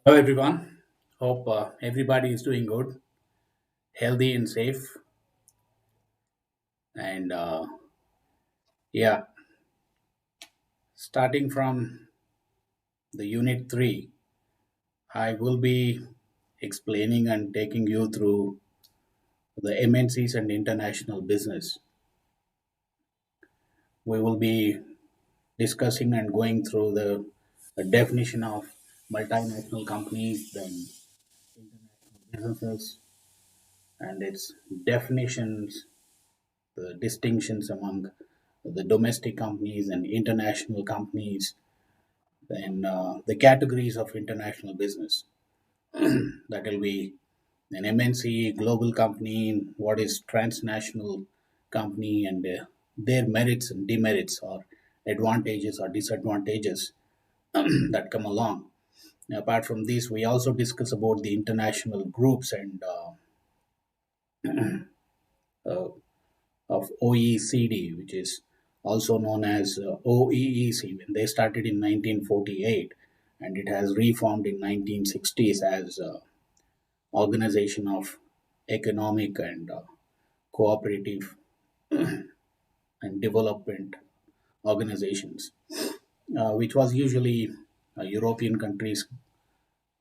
Hello, everyone. Hope everybody is doing good, healthy, and safe. And yeah, starting from the unit 3, I will be explaining and taking you through the MNCs and international business. We will be discussing and going through the definition of multinational companies, then businesses, and its definitions, the distinctions among the domestic companies and international companies, then the categories of international business. That will be an MNC, global company, what is transnational company, and their merits and demerits or advantages or disadvantages that come along. Apart from this, we also discuss about the international groups and uh, of OECD, which is also known as OEEC, when they started in 1948, and it has reformed in 1960s as Organization of Economic and Cooperative and Development Organizations, which was usually a European countries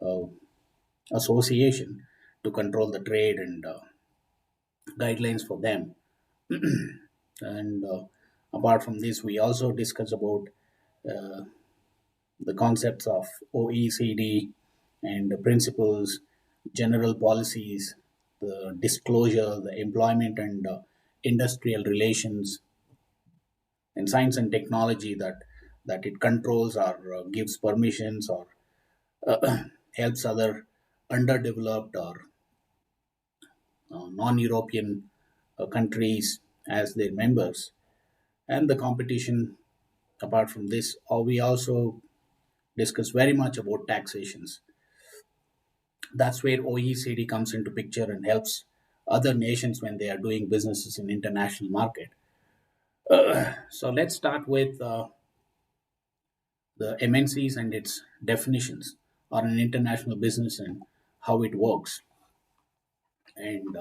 uh, association to control the trade and guidelines for them. And apart from this, we also discuss about uh, the concepts of OECD and the principles, general policies, the disclosure, the employment and industrial relations, and science and technology that it controls or gives permissions or helps other underdeveloped or non-European countries as their members, and the competition. Apart from this, we also discuss very much about taxations. That's where OECD comes into picture and helps other nations when they are doing businesses in international market. So let's start with the MNCs and its definitions or an international business and how it works. And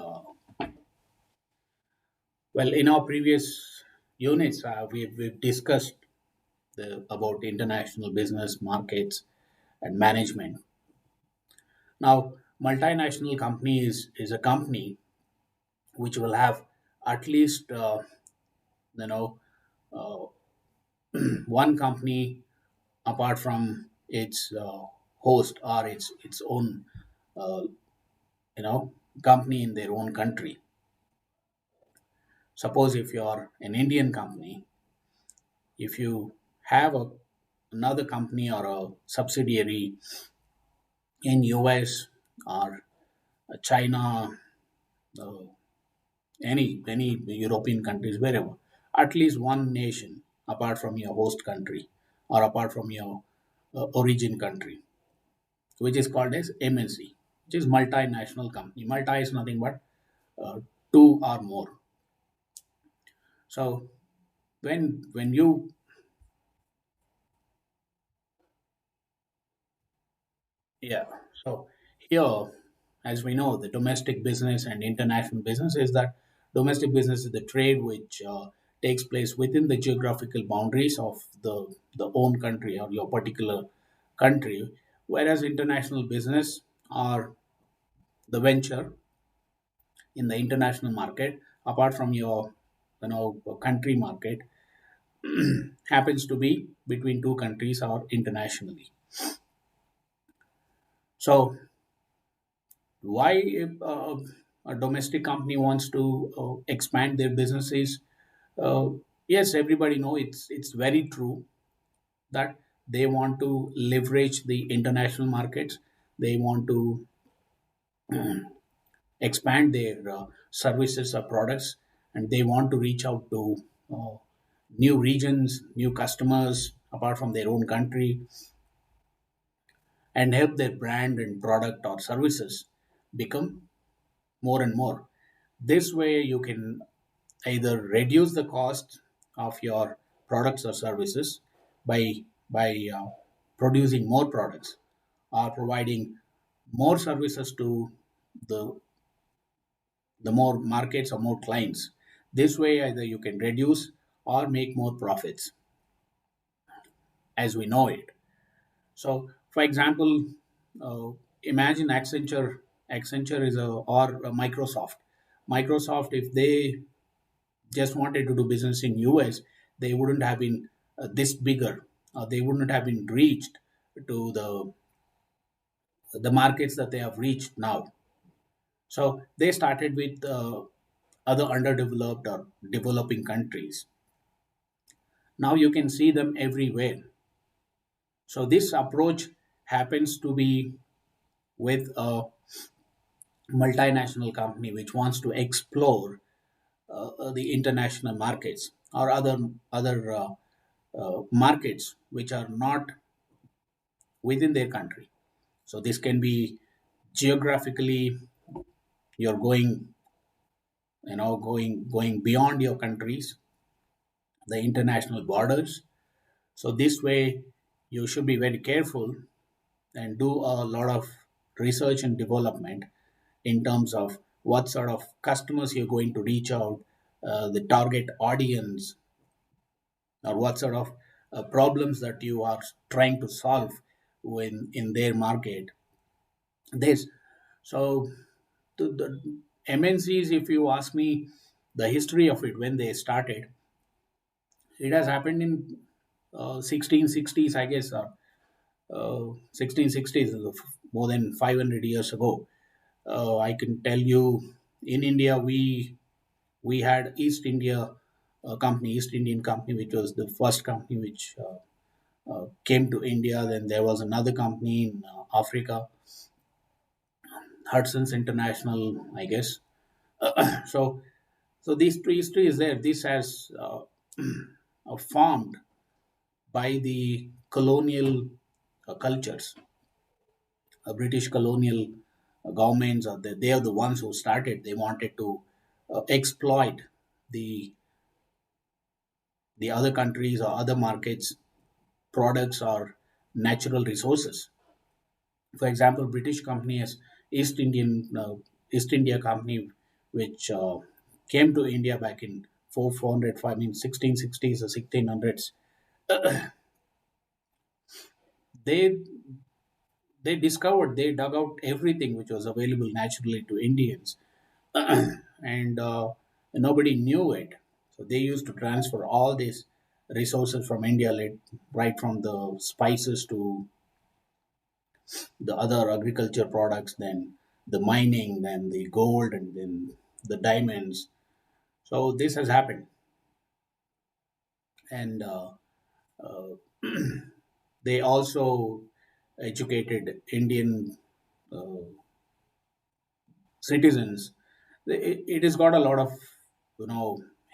well, in our previous units, we've discussed about international business markets and management. Now, multinational company is a company which will have at least you know uh, one company apart from its host or its own uh, you know company in their own country. Suppose if you are an Indian company, if you have another company or a subsidiary in US or China, uh, any European countries, wherever, at least one nation apart from your host country or apart from your origin country, which is called as MNC, which is multinational company. Multi is nothing but two or more. So when you yeah, so here, as we know, the domestic business and international business is that domestic business is the trade which takes place within the geographical boundaries of the own country or your particular country, whereas international business are the venture in the international market apart from your country market happens to be between two countries or internationally. So why a domestic company wants to expand their businesses? uh, yes, everybody know it's very true that they want to leverage the international markets. They want to expand their services or products, and they want to reach out to uh, new regions, new customers apart from their own country, and help their brand and product or services become more and more. This way, you can either reduce the cost of your products or services by by producing more products, or providing more services to the the more markets or more clients. This way, either you can reduce or make more profits, as we know it. So, for example, uh, imagine Accenture. Accenture is a Microsoft. Microsoft, if they just wanted to do business in US, they wouldn't have been this bigger. They wouldn't have been reached to the markets that they have reached now. So they started with other underdeveloped or developing countries. Now you can see them everywhere. So this approach happens to be with a multinational company which wants to explore the international markets or other markets which are not within their country. So this can be geographically, you're going, going beyond your countries, the international borders. So this way, you should be very careful and do a lot of research and development in terms of what sort of customers you're going to reach out, the target audience, or what sort of problems that you are trying to solve when in their market. This so the MNCs, if you ask me, the history of it when they started, it has happened in 1660s, I guess, 1660s, more than 500 years ago. I can tell you, in India, we had East India Company, East Indian Company, which was the first company which came to India. Then there was another company in Africa, Hudson's International, I guess. So, so this history is there. This has formed by the colonial cultures, British colonial governments. They are the ones who started. They wanted to exploit the the other countries or other markets products or natural resources. For example, British company as East India Company, which came to India back in 400, I mean 1660s or 1600s. They they discovered, they dug out everything which was available naturally to Indians, and nobody knew it. So they used to transfer all these resources from India, like right from the spices to the other agriculture products, then the mining, then the gold, and then the diamonds. So this has happened, and they also educated Indian uh, citizens. It has got a lot of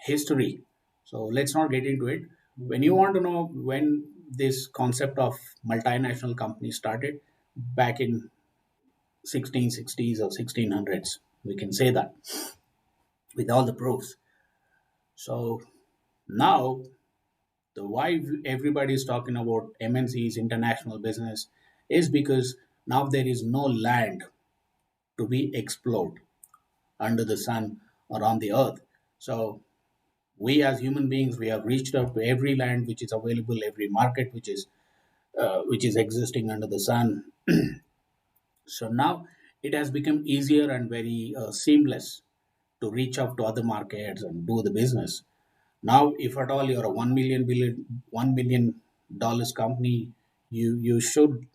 history. So let's not get into it. When you want to know when this concept of multinational company started, back in 1660s or 1600s, we can say that with all the proofs. So now, the why everybody is talking about MNCs, international business, is because now there is no land to be explored under the sun or on the earth. So we as human beings, we have reached out to every land which is available, every market which is existing under the sun. So now it has become easier and very seamless to reach out to other markets and do the business. Now, if at all you're a $1 million company, you should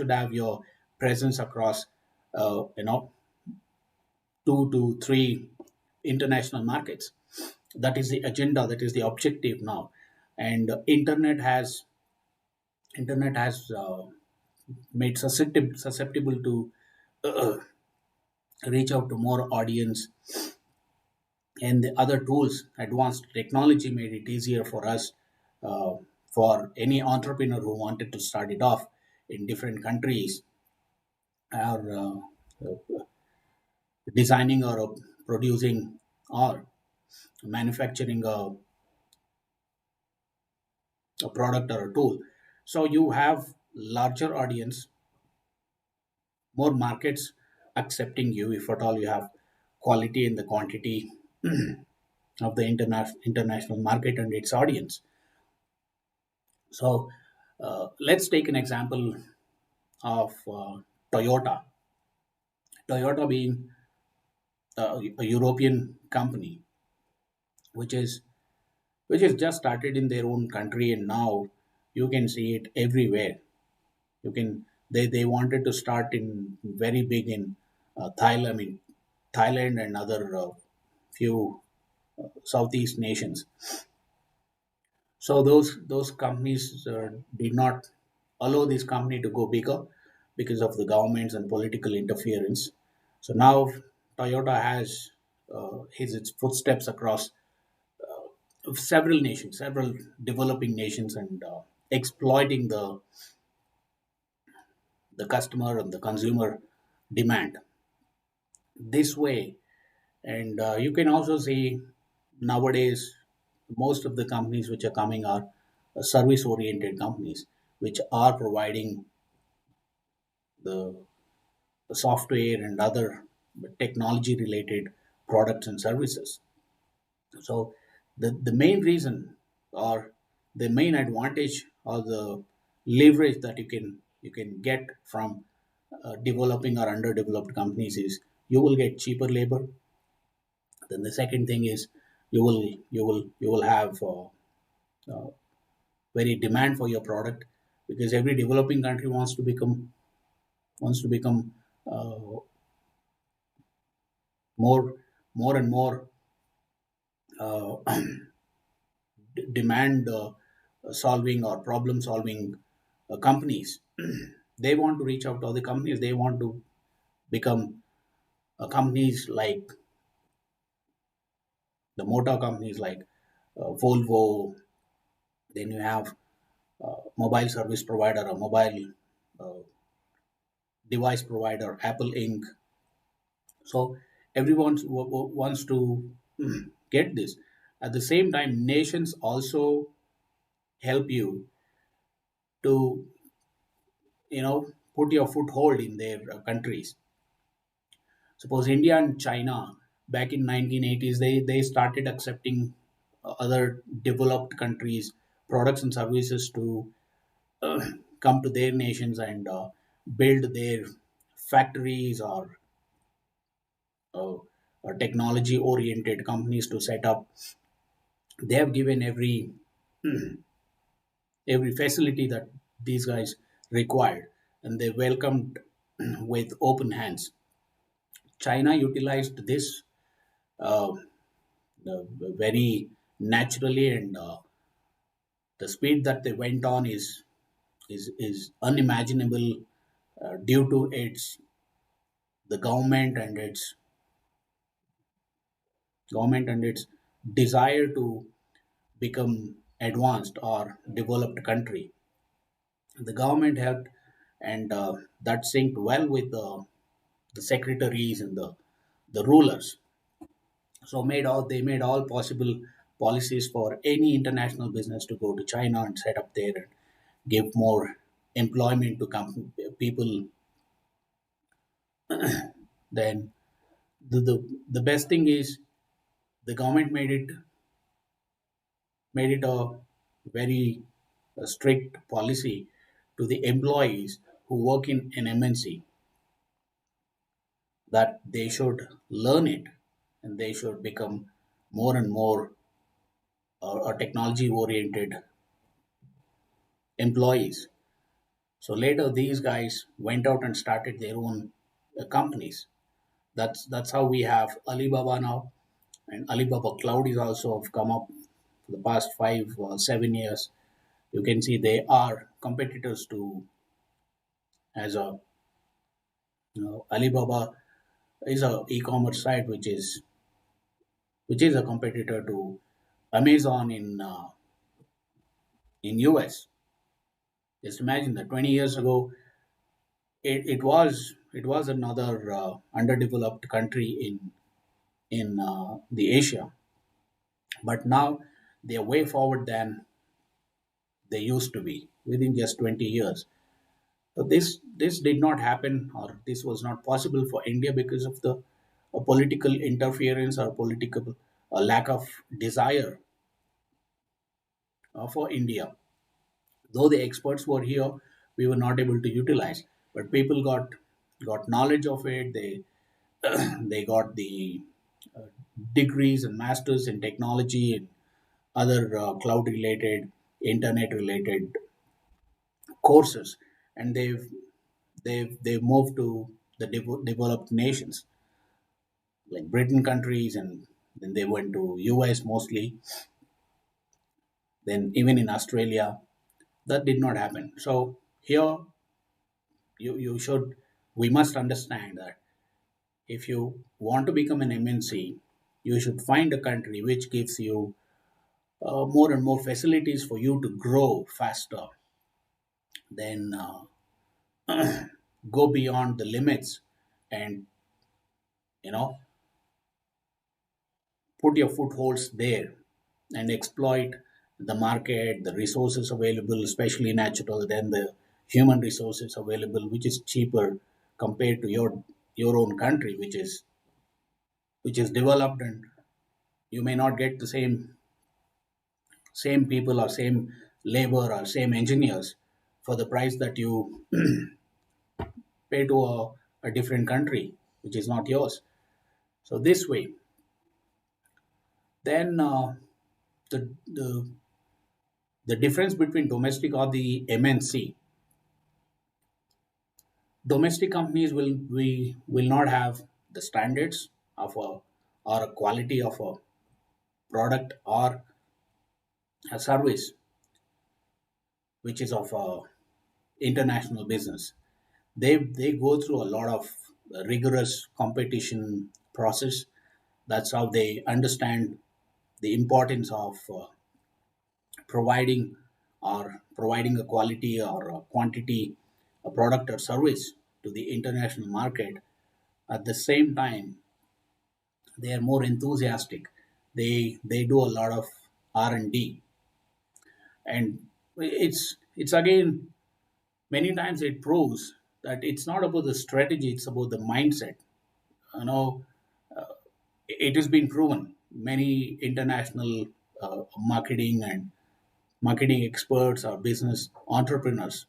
have your presence across uh, you know 2 to 3 international markets. That is the agenda. That is the objective now, and internet has made susceptible to uh, reach out to more audience, and the other tools, advanced technology made it easier for us, uh, for any entrepreneur who wanted to start it off in different countries, or designing or producing or manufacturing a product or a tool. So you have larger audience, more markets accepting you if at all you have quality and the quantity of the international market and its audience. So let's take an example of Toyota. Toyota being a European company, which is which is just started in their own country, and now you can see it everywhere. You can they wanted to start in very big in Thailand, Thailand and other few Southeast nations. So those companies did not allow this company to go bigger because of the governments and political interference. So now Toyota has its footsteps across several nations, several developing nations, and exploiting the customer and the consumer demand this way. And you can also see nowadays most of the companies which are coming are service oriented companies which are providing the software and other technology related products and services. So the main reason or the main advantage or the leverage that you can get from developing or underdeveloped companies is you will get cheaper labor. Then the second thing is you will have uh, very demand for your product because every developing country wants to become uh, more and more uh, demand solving or problem solving companies. They want to reach out to other companies. They want to become companies like the motor companies like Volvo. Then you have mobile service provider or mobile uh, device provider, Apple Inc. So everyone wants to get this. At the same time, nations also help you to put your foothold in their countries. Suppose India and China back in 1980s they started accepting other developed countries products and services to come to their nations and build their factories or technology oriented companies to set up. They have given every facility that these guys required, and they welcomed with open hands. China utilized this uh, very naturally, and the speed that they went on is unimaginable due to its the government and its desire to become advanced or developed country. The government helped, and that synced well with the secretaries and the rulers. So they made all possible policies for any international business to go to China and set up there and give more employment to people. Then the best thing is the government made it a very strict policy to the employees who work in an MNC that they should learn it and they should become more and more technology oriented employees. So later these guys went out and started their own companies. That's how we have Alibaba now, and Alibaba Cloud is also have come up for the past 5 or 7 years. You can see they are competitors to as a Alibaba is a e-commerce site which is a competitor to Amazon in US. Just imagine that 20 years ago it was another underdeveloped country in the Asia, but now they are way forward than they used to be within just 20 years. So this did not happen, or this was not possible for India because of the political interference or political lack of desire for India. Though the experts were here, we were not able to utilize. But people got knowledge of it. They they got the uh, degrees and masters in technology and other cloud related, internet related courses, and they've moved to the developed nations like Britain countries, and then they went to US mostly. Then even in Australia, that did not happen. So here you should we must understand that if you want to become an MNC, you should find a country which gives you more and more facilities for you to grow faster, then go beyond the limits and you know put your footholds there and exploit the market, the resources available, especially natural, then the human resources available, which is cheaper compared to your own country, which is developed, and you may not get the same people or same labor or same engineers for the price that you pay to a different country which is not yours. So this way, then the difference between domestic or the MNC, domestic companies will not have the standards of a or a quality of a product or a service which is of a international business. They go through a lot of rigorous competition process. That's how they understand the importance of providing a quality or a quantity, a product or service to the international market. At the same time, they are more enthusiastic. They do a lot of R&D, and it's again many times it proves that it's not about the strategy, it's about the mindset. You know, it has been proven. Many international marketing experts or business entrepreneurs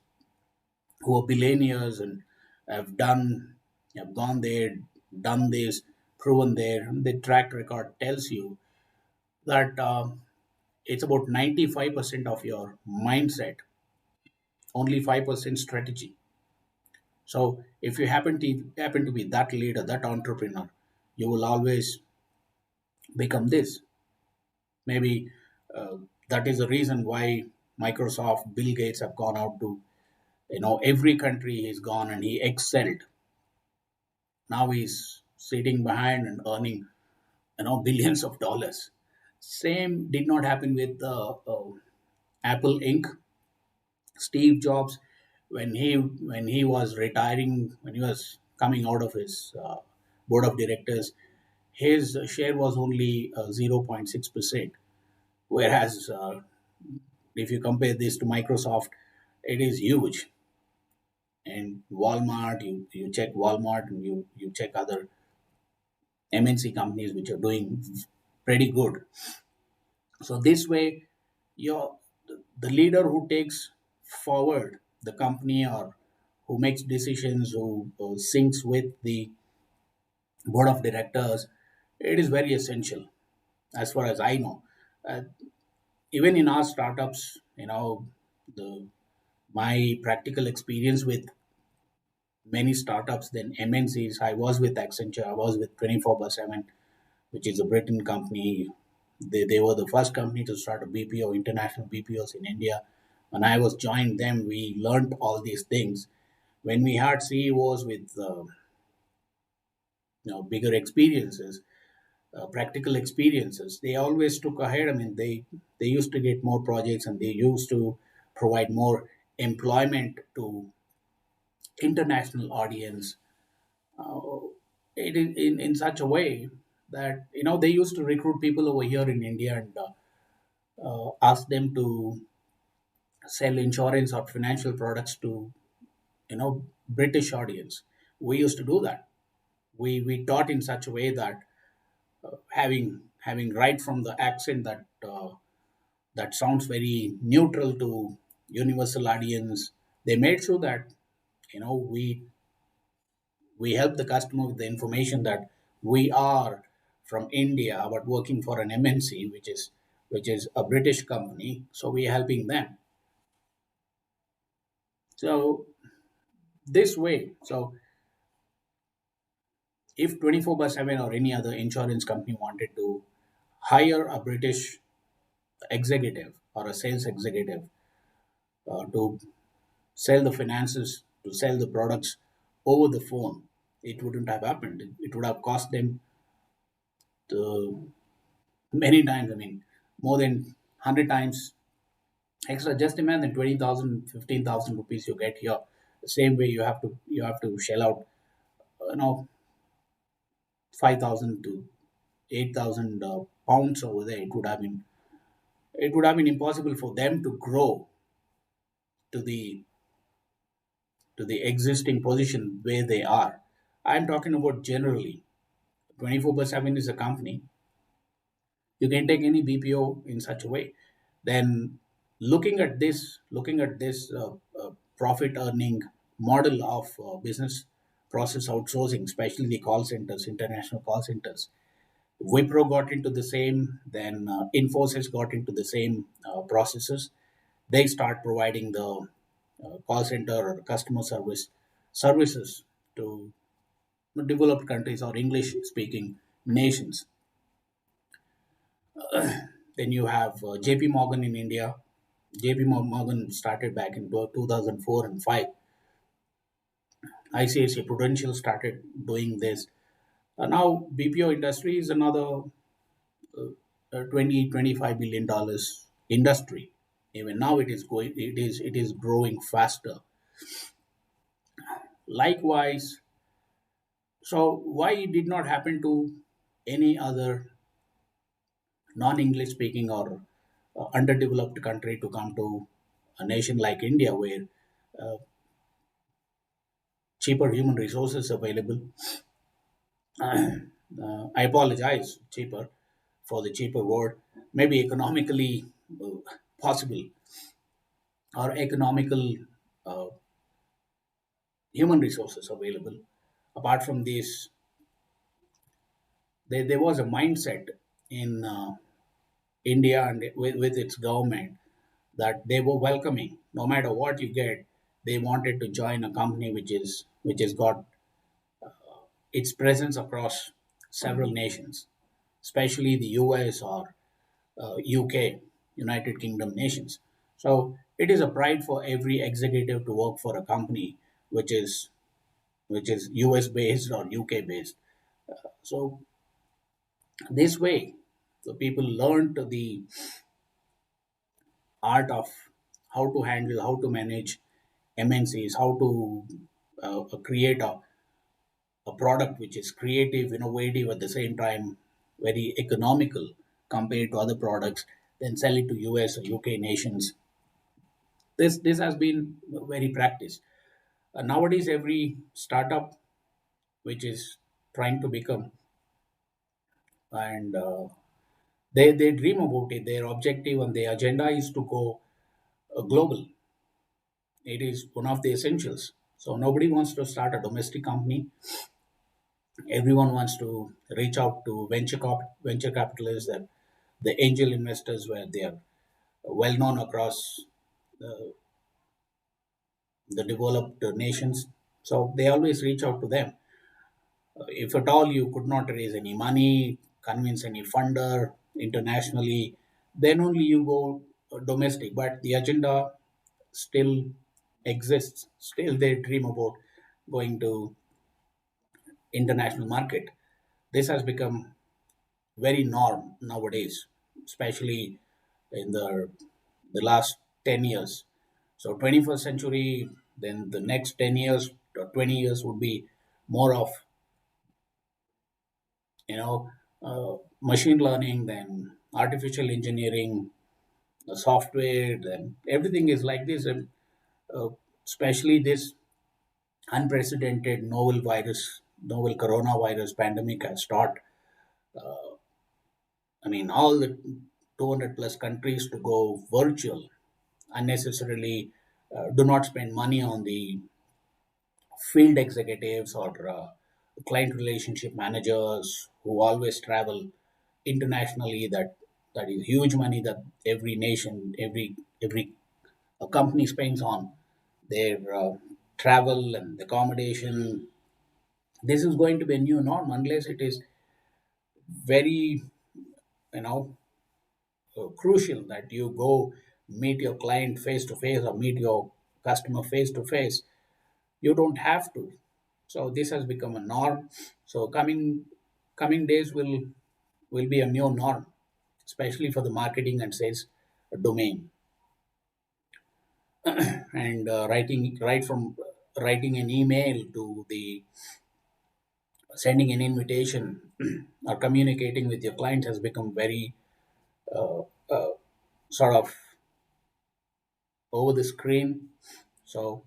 who are billionaires and have done have gone there, done this, proven there, and the track record tells you that it's about 95% of your mindset, only 5% strategy. So if you happen to be that leader, that entrepreneur, you will always become this. Maybe uh, that is the reason why Microsoft, Bill Gates have gone out to every country he's gone and he excelled. Now he's sitting behind and earning billions of dollars. Same did not happen with Apple Inc. Steve Jobs, when he was retiring, when he was coming out of his board of directors, his share was only 0.6%. Whereas if you compare this to Microsoft, it is huge. And Walmart, you check Walmart, and you check other MNC companies which are doing pretty good. So this way, your the leader who takes forward the company, or who makes decisions, who syncs with the board of directors, it is very essential as far as I know. Uh, Even in our startups, the my practical experience with many startups than MNCs. I was with Accenture. I was with 24/7, which is a Britain company. They were the first company to start a BPO, international BPOs in India. When I was joined them, we learned all these things. When we had CEOs with bigger experiences, practical experiences, they always took ahead. I mean, they used to get more projects, and they used to provide more employment to international audience, uh, in such a way that they used to recruit people over here in India and ask them to sell insurance or financial products to British audience. We used to do that. We taught in such a way that having right from the accent that sounds very neutral to universal audience. They made sure that we help the customer with the information that we are from India but working for an MNC, which is a British company. So we are helping them. So this way, so if 24 by 7 or any other insurance company wanted to hire a British executive or a sales executive to sell the finances, to sell the products over the phone, it wouldn't have happened. It would have cost them the many times. I mean, more than 100 times extra. Just imagine 20,000, 15,000 rupees you get here. The same way you have to shell out, you know, 5,000 to 8,000 pounds over there. It would have been impossible for them to grow to the existing position where they are. I'm talking about generally. 24 by 7 is a company. You can take any BPO in such a way. Then looking at this profit earning model of business process outsourcing, especially the call centers, international call centers. Wipro got into the same, then Infosys got into the same processes. They start providing the call center or customer services to developed countries or English speaking nations. Then you have JP Morgan in India. JP Morgan started back in 2004 and 5. ICICI Prudential started doing this. Now BPO industry is another 20 $25 billion industry. Even now it is growing faster. Likewise, so why it did not happen to any other non-English speaking or underdeveloped country to come to a nation like India where cheaper human resources available. I apologize, cheaper for the cheaper word, maybe economically uh, possible or economical uh, human resources available. Apart from this, there was a mindset in India and with its government that they were welcoming. No matter what you get, they wanted to join a company which has got its presence across several nations, especially the US or UK, United Kingdom nations. So it is a pride for every executive to work for a company which is US based or UK based. So this way, the people learned the art of how to handle, how to manage MNCs, how to create a product which is creative, innovative, at the same time very economical compared to other products, then sell it to US or UK nations. This has been very practiced. Nowadays, every startup which is trying to become and they dream about it. Their objective and their agenda is to go global. It is one of the essentials. So nobody wants to start a domestic company. Everyone wants to reach out to venture capitalists, that the angel investors where they are well known across the developed nations. So they always reach out to them. If at all you could not raise any money, convince any funder internationally, then only you go domestic. But the agenda still exists. Still, they dream about going to international market. This has become very norm nowadays, especially in the last 10 years. So 21st century, then the next 10 years or 20 years would be more of machine learning, then artificial engineering, the software, then everything is like this. And uh, especially this unprecedented novel coronavirus pandemic has taught, all the 200 plus countries to go virtual unnecessarily. Do not spend money on the field executives or client relationship managers who always travel internationally. That is huge money that every nation, every company spends on their travel and accommodation. This is going to be a new norm unless it is very, you know crucial that you go meet your client face to face or meet your customer face to face. You don't have to. So this has become a norm. So coming days will be a new norm, especially for the marketing and sales domain. And writing an email to the sending an invitation or communicating with your client has become very sort of over the screen. So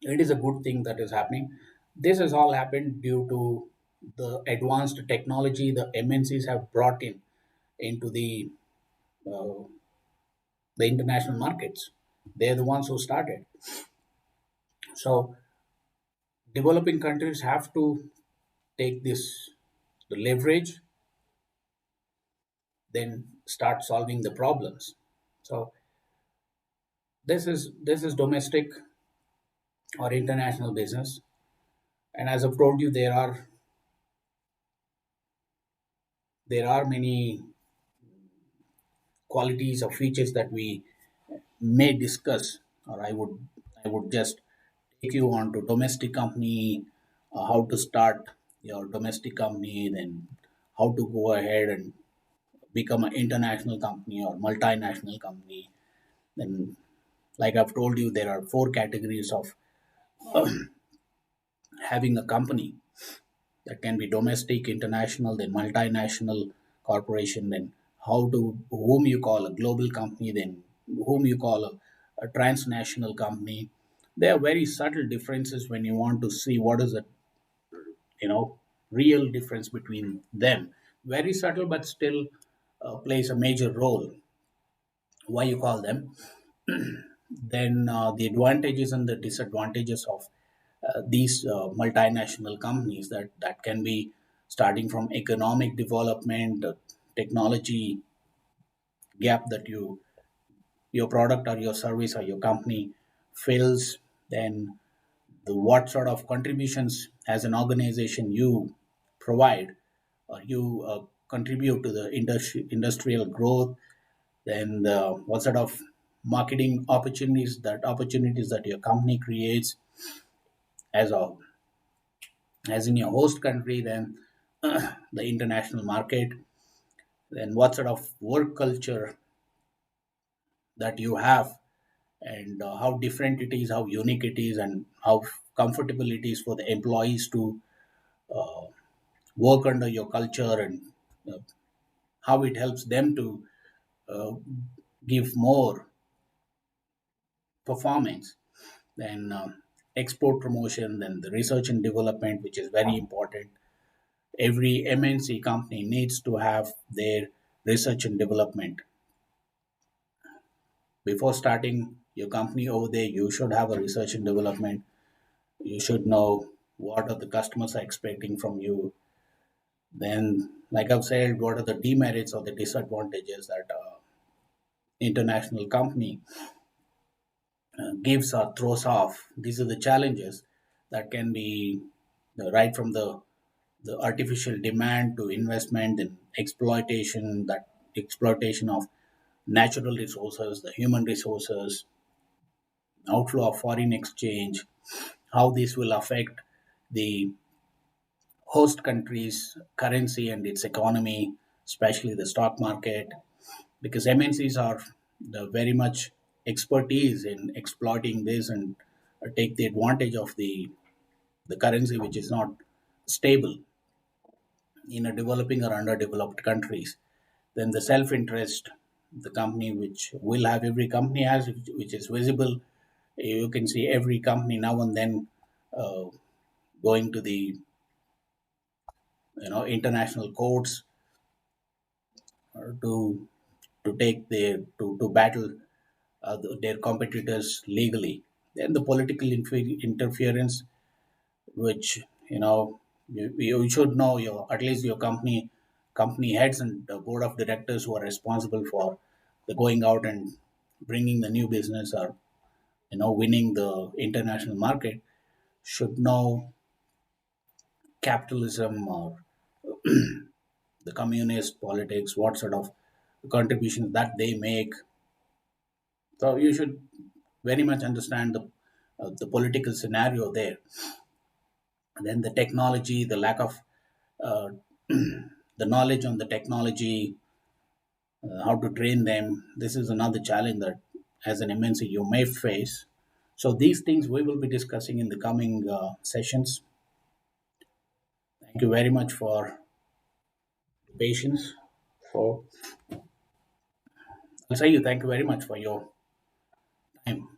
it is a good thing that is happening. This has all happened due to the advanced technology the MNCs have brought into uh, the international markets. They're the ones who started. So developing countries have to take this the leverage, then start solving the problems. So this is domestic or international business. And as I've told you, there are many qualities or features that we may discuss, or I would just take you on to domestic company, how to start your domestic company, then how to go ahead and become an international company or multinational company. Then, like I've told you, there are four categories of having a company that can be domestic, international, then multinational corporation, then how to whom you call a global company, then whom you call a transnational company. There are very subtle differences when you want to see what is the you know real difference between them. Very subtle, but still plays a major role. Why you call them? Then the advantages and the disadvantages of these multinational companies that can be starting from economic development, technology gap that your product or your service or your company fills, then the what sort of contributions as an organization you provide or you contribute to the industrial growth, then what sort of marketing opportunities that your company creates as a as in your host country, then the international market, then what sort of work culture that you have, and how different it is, how unique it is, and how comfortable it is for the employees to work under your culture, and uh, how it helps them to uh, give more performance, then export promotion, then the research and development, which is very important. Every MNC company needs to have their research and development. Before starting your company over there, you should have a research and development. You should know what are the customers are expecting from you. Then, like I've said, what are the demerits or the disadvantages that international company gives or throws off. These are the challenges that can be right from the artificial demand to investment and exploitation, that exploitation of natural resources, the human resources, outflow of foreign exchange, how this will affect the host country's currency and its economy, especially the stock market, because MNCs are the very much expertise in exploiting this and take the advantage of the currency which is not stable in a developing or underdeveloped countries. Then the self-interest, the company which will have every company has, which is visible. You can see every company now and then. uh, going to the international courts to take to battle their competitors legally. Then the political interference, which you should know, your at least your company heads and the board of directors who are responsible for the going out and bringing the new business, or winning the international market, should know capitalism or the communist politics, what sort of contributions that they make. So you should very much understand the political scenario there. And then the technology, the lack of uh, the knowledge on the technology, how to train them. This is another challenge that, as an MNC, you may face. So these things we will be discussing in the coming sessions. Thank you very much for the patience. For I'll say you thank you very much for your time.